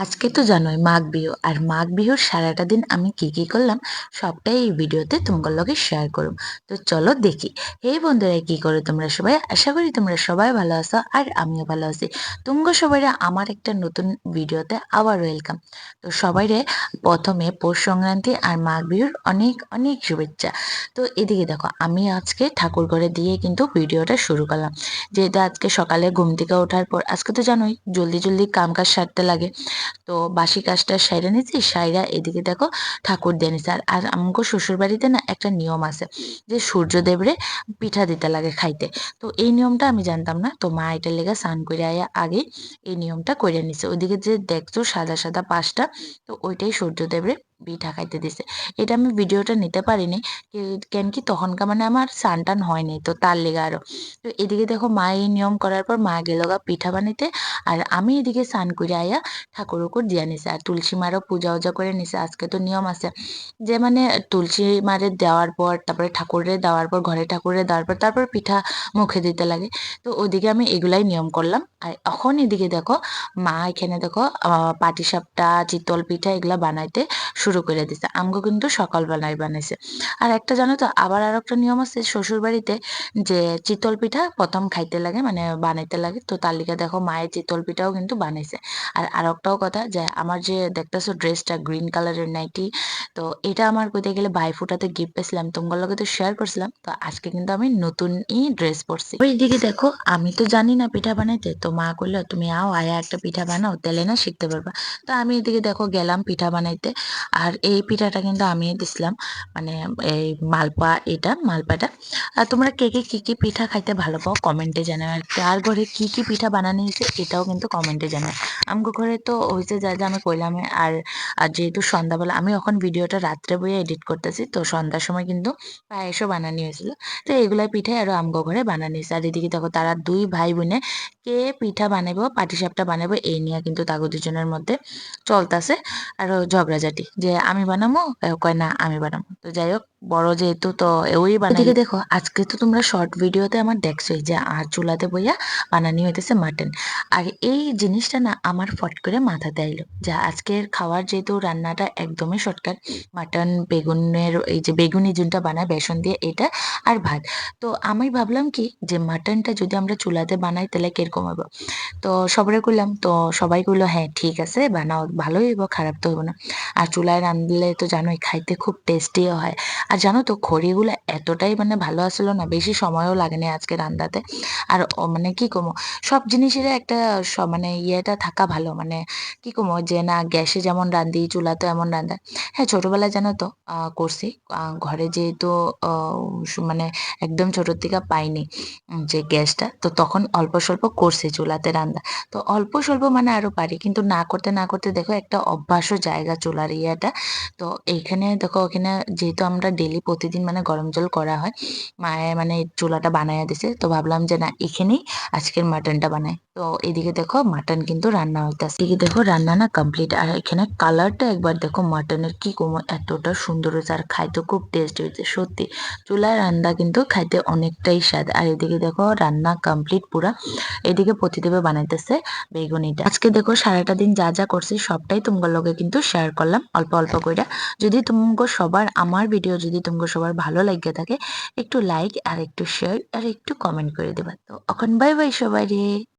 আজকে তো জানোই মাঘ বিহু আর মাঘ বিহুর সারাটা দিন আমি কি কি করলাম সবটাই এই ভিডিওতে তোমাদের লগে শেয়ার করব। তো চলো দেখি। হে বন্ধুরা, কি করে তোমরা সবাই? আশা করি তোমরা সবাই ভালো আছো আর আমিও ভালো আছি। তোমরা সবাই আমার একটা নতুন ভিডিওতে আবার ওয়েলকাম। তো সবাইরে প্রথমে পৌষ সংক্রান্তি আর মাঘ বিহুর অনেক অনেক শুভেচ্ছা। তো এদিকে দেখো, আমি আজকে ঠাকুর ঘরে দিয়ে কিন্তু ভিডিওটা শুরু করলাম। যেহেতু আজকে সকালে ঘুম থেকে ওঠার পর আজকে তো জানোই জলদি জলদি কাম কাজ সারতে লাগে। তো বাসি কাজটা সাইরা নিছি, সাইরা এদিকে দেখো ঠাকুর দিয়ে নিছি। আর আমগো শ্বশুর বাড়িতে না একটা নিয়ম আছে যে সূর্যদেবরে পিঠা দিতে লাগে খাইতে। তো এই নিয়মটা আমি জানতাম না, তো মা এটার লেগে স্নান করে আয়া আগে এই নিয়মটা করে নিছে। ওইদিকে যে দেখছো সাদা সাদা পাঁচটা, তো ওইটাই সূর্যদেবরে পিঠা খাইতে দিছে। এটা আমি ভিডিওটা নিতে পারিনি, কেন কি তখনকার মানে আমার স্নান টান হয়নি, তো তার লেগে আরো। তো এদিকে দেখো মা এই নিয়ম করার পর মা গেল গা পিঠা বানাইতে, আর আমি এদিকে স্নান করে আয়া ঠাকুর উকুর দিয়া নিছে। আর তুলসী মারও পূজা উজা করে নিছে। আজকে তো নিয়ম আছে যে মানে তুলসী মারে দেওয়ার পর তারপরে ঠাকুরে দেওয়ার পর ঘরে ঠাকুরে দেওয়ার পর তারপর পিঠা মুখে দিতে লাগে। তো ওইদিকে আমি এগুলাই নিয়ম করলাম। আর এখন এদিকে দেখো মা এখানে দেখো পাটিসাপটা চিতল পিঠা এগুলা বানাইতে শুরু করে দিছে। আমগো কিন্তু সকালবেলায় বানাইছে। আর একটা জানো তো, আবার আর একটা নিয়ম আছে শ্বশুর বাড়িতে, যে চিতল পিঠা প্রথম খাইতে লাগে মানে বানাইতে লাগে। তো তার লিগে দেখো মায়ের চিতল পিঠাও কিন্তু বানাইছে। আর আরেকটাও কথা, যে আমার যে দেখতেছো ড্রেসটা গ্রিন কালারের নাইটি, তো এটা আমার কইতে গেলে ভাইফোঁটাতে গিফট পেয়েছিলাম, তোমার লগে তো শেয়ার করছিলাম। তো আজকে কিন্তু আমি নতুন ড্রেস পরছি। ওইদিকে দেখো আমি তো জানি না পিঠা বানাইতে, তো মা কইলো তুমি আও আয়া একটা পিঠা বানাও, তাহলে না শিখতে পারবা। তো আমি এদিকে দেখো গেলাম পিঠা বানাইতে। আর এই পিঠাটা কিন্তু আমি দিছিলাম, মানে এই মালপা, এটা মালপাটা। আর তোমরা কে কে কি কি পিঠা খাইতে ভালো পাও কমেন্টে জানাও। আর কার ঘরে কি কি পিঠা বানানো হয়েছে এটাও কিন্তু কমেন্টে জানাও। আমগো ঘরে তো হয়েছে যা যা আমি কইলাম। আর আর যেহেতু সন্ধ্যাবেলা আমি এখন ভিডিওটা রাত্রে বইয়ে এডিট করতেছি, তো সন্ধ্যার সময় কিন্তু পায়েসও বানানি হয়েছিল। তো এগুলাই পিঠে আরো আমগো ঘরে বানানি হয়েছে। আর এদিকে দেখো তারা দুই ভাই বোনে কে পিঠা বানাবো পাটিসাপটা বানাবো এই নিয়ে কিন্তু তাগো দুজনের মধ্যে চলতেছে আরো ঝগড়াঝাটি, যে আমি বানাবো, কয় না আমি বানাবো। তো যাই হোক, বড় যেহেতু তো ওই বানাই। এদিকে দেখো আজকে তো তোমরা শর্ট ভিডিওতে আমার দেখছোই যে আর চুলাতে বইয়া বানানি হইতেছে মাটন। আর এই জিনিসটা না আমার ফট করে মাথাতে আইলো, যে আজকের খাওয়ার যেহেতু রান্নাটা একদমই শর্টকাট, মাটন বেগুনের এই যে বেগুনি যেটা বানায় বেসন দিয়ে এটা, আর ভাত। তো আমি ভাবলাম কি যে মাটনটা যদি আমরা চুলাতে বানাই তাহলে কিরকম হবে। তো সবারে কইলাম, তো সবাই কইলো হ্যাঁ ঠিক আছে বানাও, ভালোই হইব, খারাপ তো হইব না। আর চুলায় রাঁধলে তো জানোই খাইতে খুব টেস্টিও হয়। আর জানো তো খড়িগুলো এতটাই মানে ভালো আসলো না, বেশি সময়ও লাগে না আজকে রান্নাতে। আর মানে কি কমো, সব জিনিসের একটা মানে ইয়েটা থাকা ভালো, মানে কি কমো যে না গ্যাসে যেমন রান্ধি চুলাতে এমন রান্ধা। হ্যাঁ ছোটবেলায় জানো তো করছি, ঘরে যেহেতু মানে একদম ছোটোর থেকে পাইনি যে গ্যাসটা, তো তখন অল্প স্বল্প করছি চুলাতে রান্না। তো অল্প স্বল্প মানে আরো পারি, কিন্তু না করতে না করতে দেখো একটা অভ্যাসও জায়গা চুলার ইয়েটা। তো এইখানে দেখো ওখানে যেহেতু আমরা ডেলি প্রতিদিন মানে গরম জল করা হয়, মায়ে মানে চুলাটা বানাইয়া দিছে, তো ভাবলাম যে না এখানেই আজকের মাটনটা বানাই। তো এদিকে দেখো মাটন কিন্তু রান্না হইতাছে। এদিকে দেখো রান্না না কমপ্লিট। আর এখানে কালারটা একবার দেখো মাটনের, কি কমো এতটা সুন্দর হয়েছে, আর খাইতে খুব টেস্ট হয়েছে সত্যি। চুলার রান্না কিন্তু খাইতে অনেকটাই স্বাদ। আর এদিকে দেখো রান্না কমপ্লিট পুরা। এদিকে প্রতিদেবে বানাইতেছে বেগুনিটা। আজকে দেখো সারাটা দিন যা যা করছি সবটাই তোমার লগে কিন্তু শেয়ার করলাম অল্প অল্প কইরা। যদি তুমগো সবার আমার ভিডিও যদি তুমগো সবার ভালো লাগে থাকে, একটু লাইক আর একটু শেয়ার আর একটু কমেন্ট করে দেবা। তো এখন বাই বাই সবাই রে।